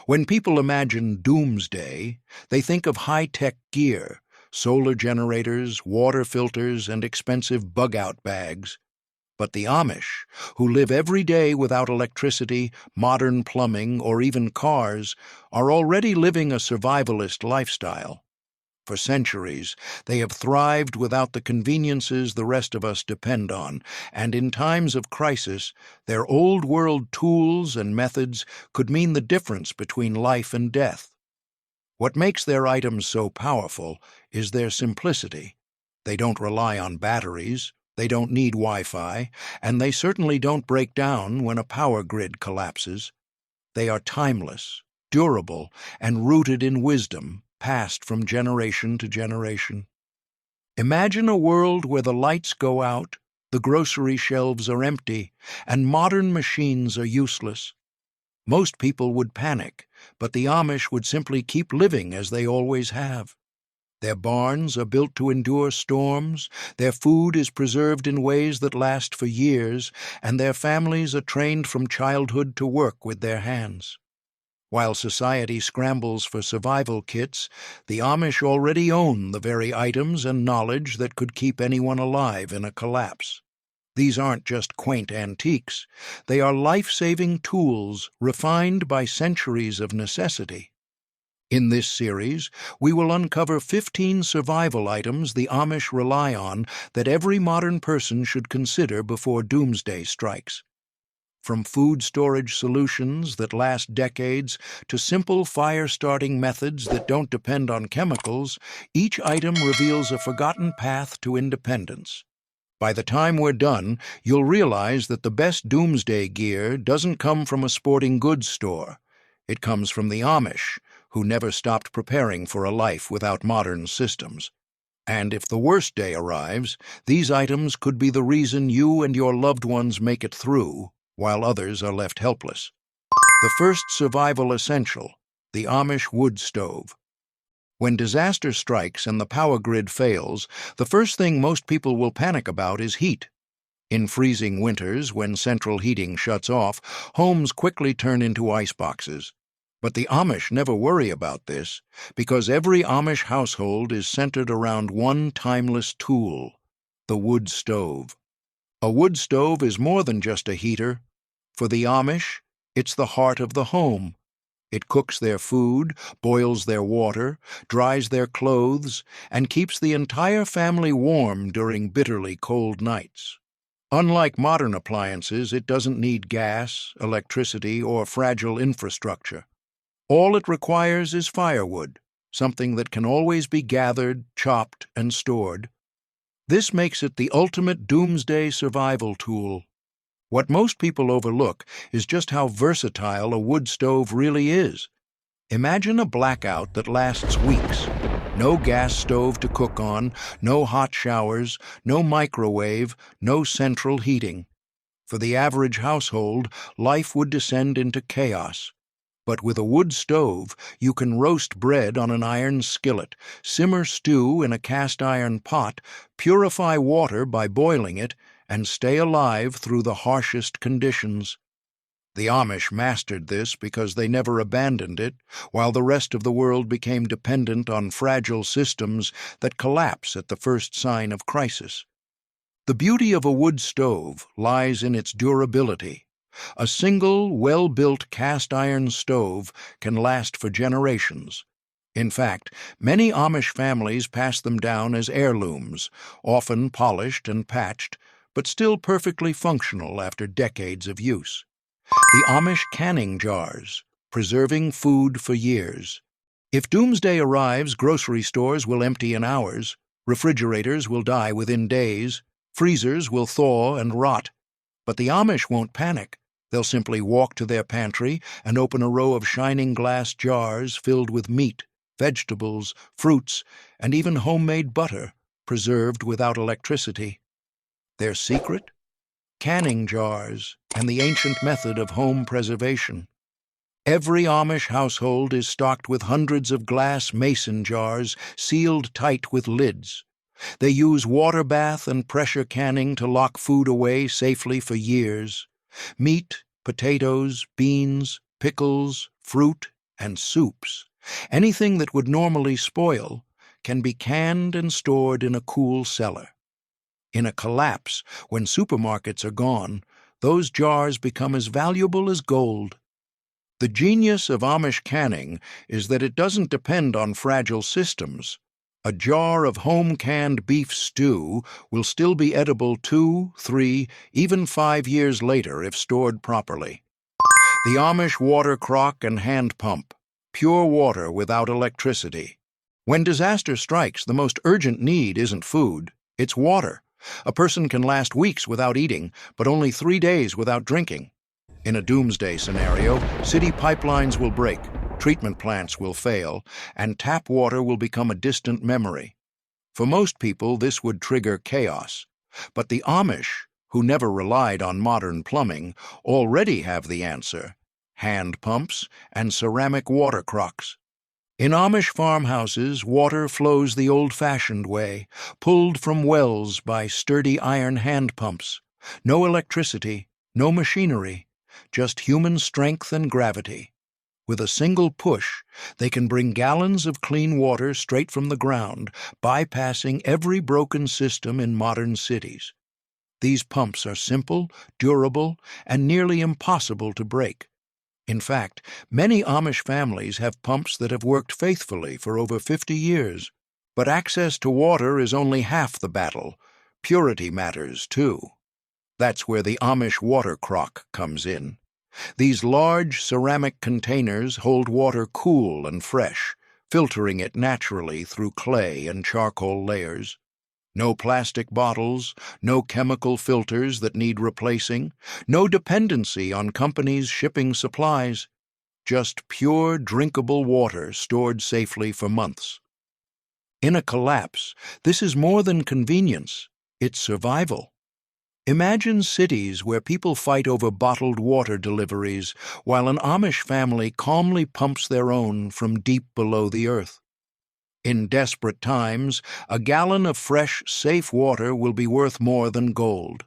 When people imagine doomsday, they think of high-tech gear, solar generators, water filters, and expensive bug-out bags. But the Amish, who live every day without electricity, modern plumbing, or even cars, are already living a survivalist lifestyle. For centuries, they have thrived without the conveniences the rest of us depend on, and in times of crisis, their old-world tools and methods could mean the difference between life and death. What makes their items so powerful is their simplicity. They don't rely on batteries, they don't need Wi-Fi, and they certainly don't break down when a power grid collapses. They are timeless, durable, and rooted in wisdom, passed from generation to generation. Imagine a world where the lights go out, the grocery shelves are empty, and modern machines are useless. Most people would panic, but the Amish would simply keep living as they always have. Their barns are built to endure storms, their food is preserved in ways that last for years, and their families are trained from childhood to work with their hands. While society scrambles for survival kits, the Amish already own the very items and knowledge that could keep anyone alive in a collapse. These aren't just quaint antiques, they are life-saving tools refined by centuries of necessity. In this series, we will uncover 15 survival items the Amish rely on that every modern person should consider before doomsday strikes. From food storage solutions that last decades to simple fire-starting methods that don't depend on chemicals, each item reveals a forgotten path to independence. By the time we're done, you'll realize that the best doomsday gear doesn't come from a sporting goods store. It comes from the Amish, who never stopped preparing for a life without modern systems. And if the worst day arrives, these items could be the reason you and your loved ones make it through, while others are left helpless. The first survival essential, the Amish wood stove. When disaster strikes and the power grid fails, the first thing most people will panic about is heat. In freezing winters, when central heating shuts off, homes quickly turn into iceboxes. But the Amish never worry about this, because every Amish household is centered around one timeless tool, the wood stove. A wood stove is more than just a heater. For the Amish, it's the heart of the home. It cooks their food, boils their water, dries their clothes, and keeps the entire family warm during bitterly cold nights. Unlike modern appliances, it doesn't need gas, electricity, or fragile infrastructure. All it requires is firewood, something that can always be gathered, chopped, and stored. This makes it the ultimate doomsday survival tool. What most people overlook is just how versatile a wood stove really is. Imagine a blackout that lasts weeks. No gas stove to cook on, no hot showers, no microwave, no central heating. For the average household, life would descend into chaos. But with a wood stove, you can roast bread on an iron skillet, simmer stew in a cast-iron pot, purify water by boiling it, and stay alive through the harshest conditions. The Amish mastered this because they never abandoned it, while the rest of the world became dependent on fragile systems that collapse at the first sign of crisis. The beauty of a wood stove lies in its durability. A single, well-built cast-iron stove can last for generations. In fact, many Amish families pass them down as heirlooms, often polished and patched, but still perfectly functional after decades of use. The Amish canning jars, preserving food for years. If doomsday arrives, grocery stores will empty in hours, refrigerators will die within days, freezers will thaw and rot. But the Amish won't panic. They'll simply walk to their pantry and open a row of shining glass jars filled with meat, vegetables, fruits, and even homemade butter, preserved without electricity. Their secret? Canning jars and the ancient method of home preservation. Every Amish household is stocked with hundreds of glass mason jars sealed tight with lids. They use water bath and pressure canning to lock food away safely for years. Meat, potatoes, beans, pickles, fruit, and soups. Anything that would normally spoil can be canned and stored in a cool cellar. In a collapse, when supermarkets are gone, those jars become as valuable as gold. The genius of Amish canning is that it doesn't depend on fragile systems. A jar of home-canned beef stew will still be edible 2, 3, even 5 years later if stored properly. The Amish water crock and hand pump, pure water without electricity. When disaster strikes, the most urgent need isn't food, it's water. A person can last weeks without eating, but only 3 days without drinking. In a doomsday scenario, city pipelines will break, treatment plants will fail, and tap water will become a distant memory. For most people, this would trigger chaos. But the Amish, who never relied on modern plumbing, already have the answer: hand pumps and ceramic water crocks. In Amish farmhouses, water flows the old-fashioned way, pulled from wells by sturdy iron hand pumps. No electricity, no machinery, just human strength and gravity. With a single push, they can bring gallons of clean water straight from the ground, bypassing every broken system in modern cities. These pumps are simple, durable, and nearly impossible to break. In fact, many Amish families have pumps that have worked faithfully for over 50 years. But access to water is only half the battle. Purity matters, too. That's where the Amish water crock comes in. These large ceramic containers hold water cool and fresh, filtering it naturally through clay and charcoal layers. No plastic bottles, no chemical filters that need replacing, no dependency on companies shipping supplies. Just pure, drinkable water stored safely for months. In a collapse, this is more than convenience, it's survival. Imagine cities where people fight over bottled water deliveries while an Amish family calmly pumps their own from deep below the earth. In desperate times, a gallon of fresh, safe water will be worth more than gold.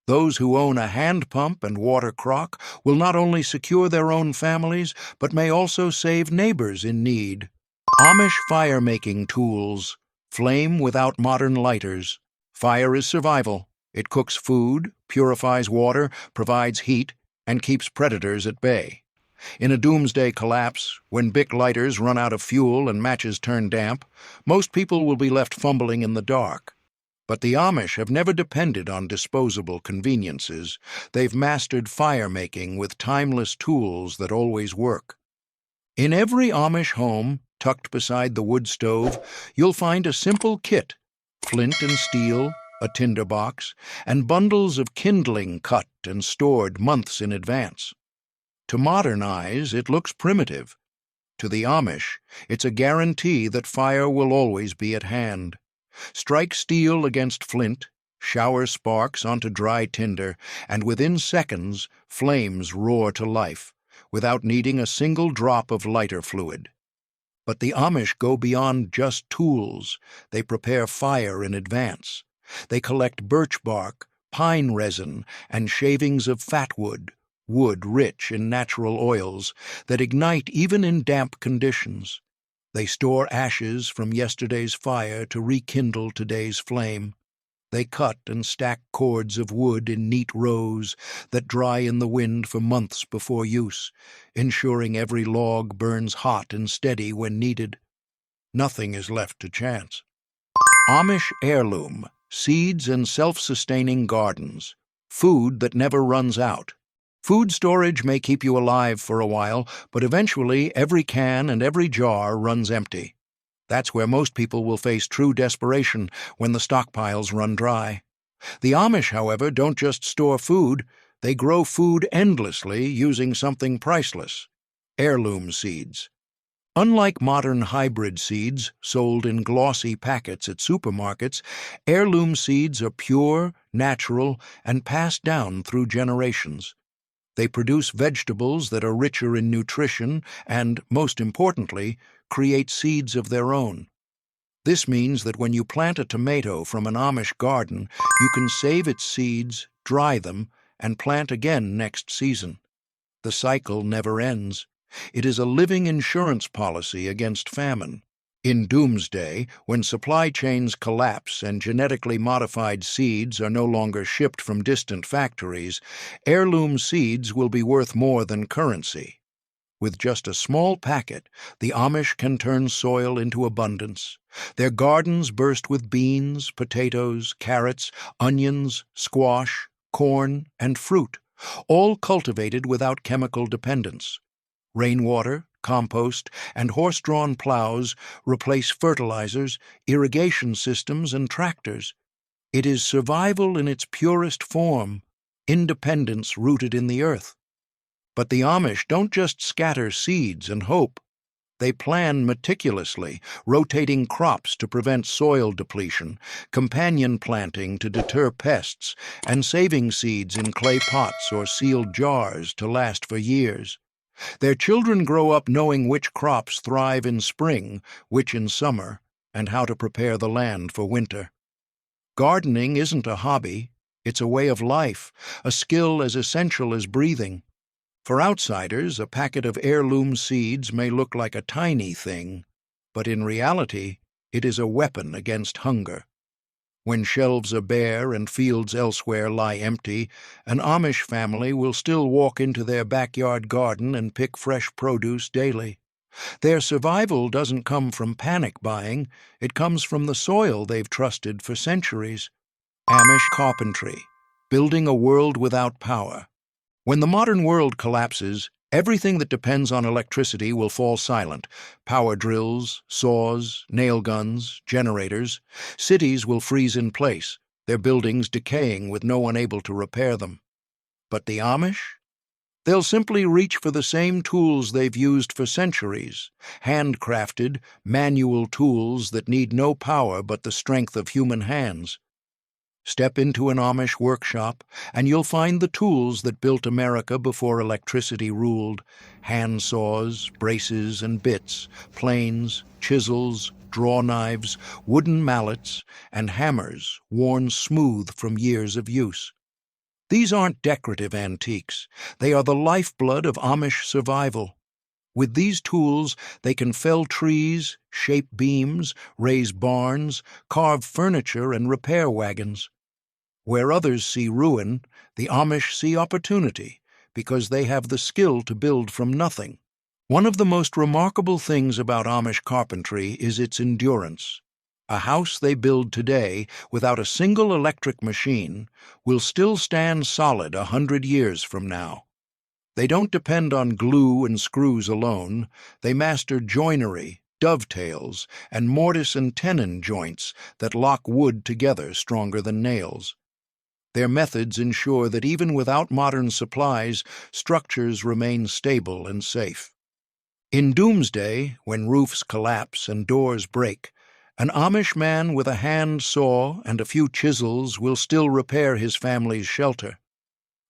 Those who own a hand pump and water crock will not only secure their own families, but may also save neighbors in need. Amish fire-making tools. Flame without modern lighters. Fire is survival. It cooks food, purifies water, provides heat, and keeps predators at bay. In a doomsday collapse, when Bic lighters run out of fuel and matches turn damp, most people will be left fumbling in the dark. But the Amish have never depended on disposable conveniences. They've mastered fire-making with timeless tools that always work. In every Amish home, tucked beside the wood stove, you'll find a simple kit: flint and steel, a tinderbox, and bundles of kindling cut and stored months in advance. To modern eyes, it looks primitive. To the Amish, it's a guarantee that fire will always be at hand. Strike steel against flint, shower sparks onto dry tinder, and within seconds, flames roar to life, without needing a single drop of lighter fluid. But the Amish go beyond just tools. They prepare fire in advance. They collect birch bark, pine resin, and shavings of fatwood, wood rich in natural oils that ignite even in damp conditions. They store ashes from yesterday's fire to rekindle today's flame. They cut and stack cords of wood in neat rows that dry in the wind for months before use, ensuring every log burns hot and steady when needed. Nothing is left to chance. Amish Heirloom, seeds and self-sustaining gardens, food that never runs out. Food storage may keep you alive for a while, but eventually every can and every jar runs empty. That's where most people will face true desperation, when the stockpiles run dry. The Amish, however, don't just store food, they grow food endlessly using something priceless: heirloom seeds. Unlike modern hybrid seeds sold in glossy packets at supermarkets, heirloom seeds are pure, natural, and passed down through generations. They produce vegetables that are richer in nutrition and, most importantly, create seeds of their own. This means that when you plant a tomato from an Amish garden, you can save its seeds, dry them, and plant again next season. The cycle never ends. It is a living insurance policy against famine. In doomsday, when supply chains collapse and genetically modified seeds are no longer shipped from distant factories, heirloom seeds will be worth more than currency. With just a small packet, the Amish can turn soil into abundance. Their gardens burst with beans, potatoes, carrots, onions, squash, corn, and fruit, all cultivated without chemical dependence. Rainwater, compost, and horse-drawn plows replace fertilizers, irrigation systems, and tractors. It is survival in its purest form, independence rooted in the earth. But the Amish don't just scatter seeds and hope. They plan meticulously, rotating crops to prevent soil depletion, companion planting to deter pests, and saving seeds in clay pots or sealed jars to last for years. Their children grow up knowing which crops thrive in spring, which in summer, and how to prepare the land for winter. Gardening isn't a hobby, it's a way of life, a skill as essential as breathing. For outsiders, a packet of heirloom seeds may look like a tiny thing, but in reality, it is a weapon against hunger. When shelves are bare and fields elsewhere lie empty, an Amish family will still walk into their backyard garden and pick fresh produce daily. Their survival doesn't come from panic buying, it comes from the soil they've trusted for centuries. Amish carpentry, building a world without power. When the modern world collapses, everything that depends on electricity will fall silent. Power drills, saws, nail guns, generators. Cities will freeze in place, their buildings decaying with no one able to repair them. But the Amish? They'll simply reach for the same tools they've used for centuries, handcrafted, manual tools that need no power but the strength of human hands. Step into an Amish workshop, and you'll find the tools that built America before electricity ruled: hand saws, braces and bits, planes, chisels, draw knives, wooden mallets, and hammers worn smooth from years of use. These aren't decorative antiques. They are the lifeblood of Amish survival. With these tools, they can fell trees, shape beams, raise barns, carve furniture, and repair wagons. Where others see ruin, the Amish see opportunity, because they have the skill to build from nothing. One of the most remarkable things about Amish carpentry is its endurance. A house they build today, without a single electric machine, will still stand solid 100 years from now. They don't depend on glue and screws alone. They master joinery, dovetails, and mortise and tenon joints that lock wood together stronger than nails. Their methods ensure that even without modern supplies, structures remain stable and safe. In doomsday, when roofs collapse and doors break, an Amish man with a hand saw and a few chisels will still repair his family's shelter.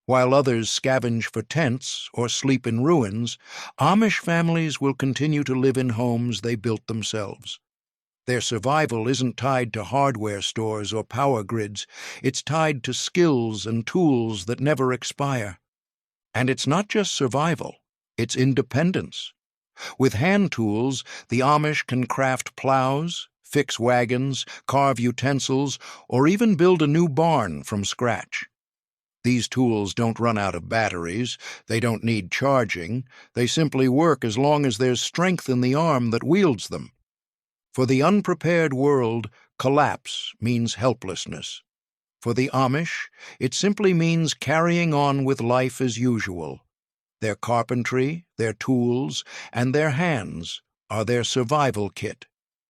While others scavenge for tents or sleep in ruins, Amish families will continue to live in homes they built themselves. Their survival isn't tied to hardware stores or power grids. It's tied to skills and tools that never expire. And it's not just survival, it's independence. With hand tools, the Amish can craft plows, fix wagons, carve utensils, or even build a new barn from scratch. These tools don't run out of batteries, they don't need charging, they simply work as long as there's strength in the arm that wields them. For the unprepared world, collapse means helplessness. For the Amish, it simply means carrying on with life as usual. Their carpentry, their tools, and their hands are their survival kit,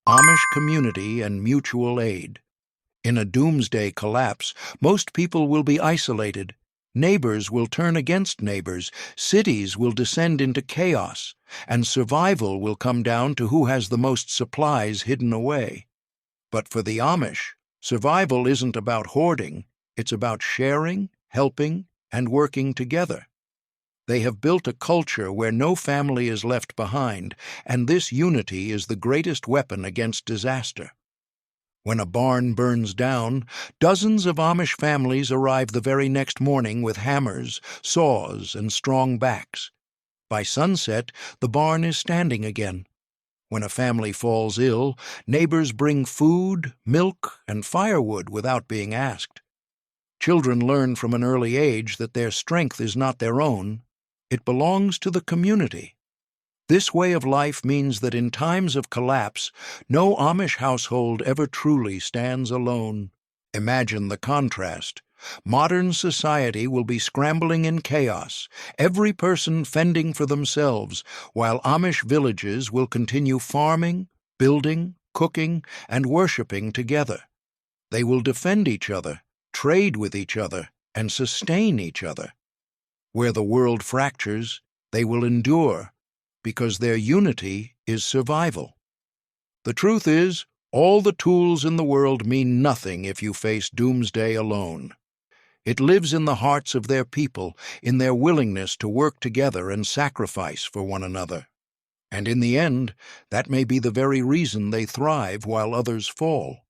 Amish community and mutual aid. In a doomsday collapse, most people will be isolated. Neighbors will turn against neighbors, cities will descend into chaos, and survival will come down to who has the most supplies hidden away. But for the Amish, survival isn't about hoarding, it's about sharing, helping, and working together. They have built a culture where no family is left behind, and this unity is the greatest weapon against disaster. When a barn burns down, dozens of Amish families arrive the very next morning with hammers, saws, and strong backs. By sunset, the barn is standing again. When a family falls ill, neighbors bring food, milk, and firewood without being asked. Children learn from an early age that their strength is not their own. It belongs to the community. This way of life means that in times of collapse, no Amish household ever truly stands alone. Imagine the contrast. Modern society will be scrambling in chaos, every person fending for themselves, while Amish villages will continue farming, building, cooking, and worshiping together. They will defend each other, trade with each other, and sustain each other. Where the world fractures, they will endure, because their unity is survival. The truth is, all the tools in the world mean nothing if you face doomsday alone. It lives in the hearts of their people, in their willingness to work together and sacrifice for one another. And in the end, that may be the very reason they thrive while others fall.